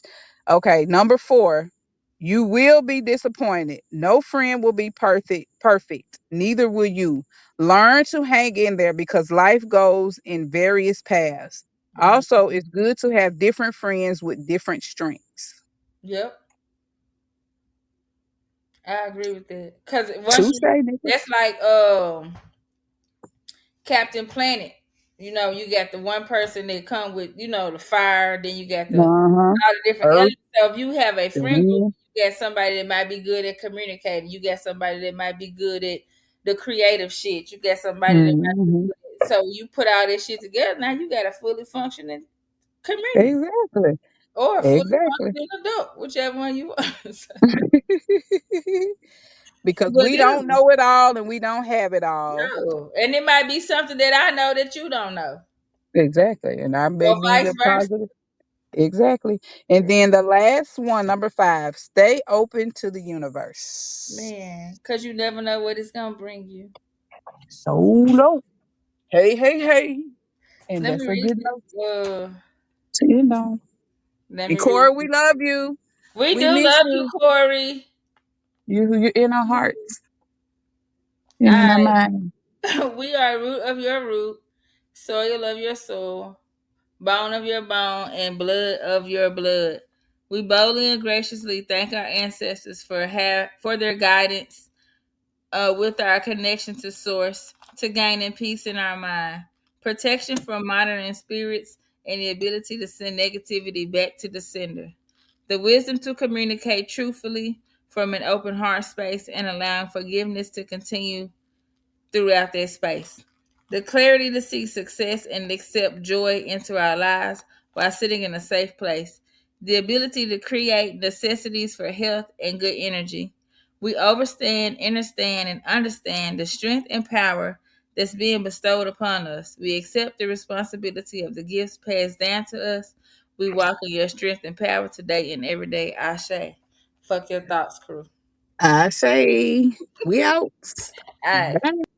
Okay, number four, you will be disappointed. No friend will be perfect. Neither will you. Learn to hang in there because life goes in various paths. Mhm. Also, it's good to have different friends with different strengths. Yep, I agree with that. Cause once Touche, you, nigga. that's like Captain Planet. You got the one person that come with, the fire, then you got the Uh-huh. all the different Earth, elements. So if you have a the friend group, wind. you got somebody that might be good at communicating. You got somebody that might be good at the creative shit. You got somebody that might be Hmm. good at, so you put all this shit together. Now you got a fully functioning community Exactly. or a fully Exactly. functioning adult, whichever one you want. Because But we don't literally, know it all and we don't have it all. no. And it might be something that I know that you don't know. Exactly. And I may or be vice the versa. positive. Exactly. And then the last one, number 5, stay open to the universe. Man, because you never know what it's going to bring you. So low. Hey, hey, hey. And Let that's me a read good note this. to end on. Let And me read Corey, we this. love you. We We do miss love you, you. Corey. You're in our hearts and in our All mind. right. We are root of your root, soil of your soul, bone of your bone, and blood of your blood. We boldly and graciously thank our ancestors for their guidance with our connection to source, to gaining peace in our mind, protection from monitoring spirits, and the ability to send negativity back to the sender. The wisdom to communicate truthfully from an open heart space and allowing forgiveness to continue throughout that space. The clarity to see success and accept joy into our lives while sitting in a safe place. The ability to create necessities for health and good energy. We overstand, understand, and understand the strength and power that's being bestowed upon us. We accept the responsibility of the gifts passed down to us. We walk in your strength and power today and every day. Ashe. Fuck your thoughts, crew. I say we out. All right. Bye.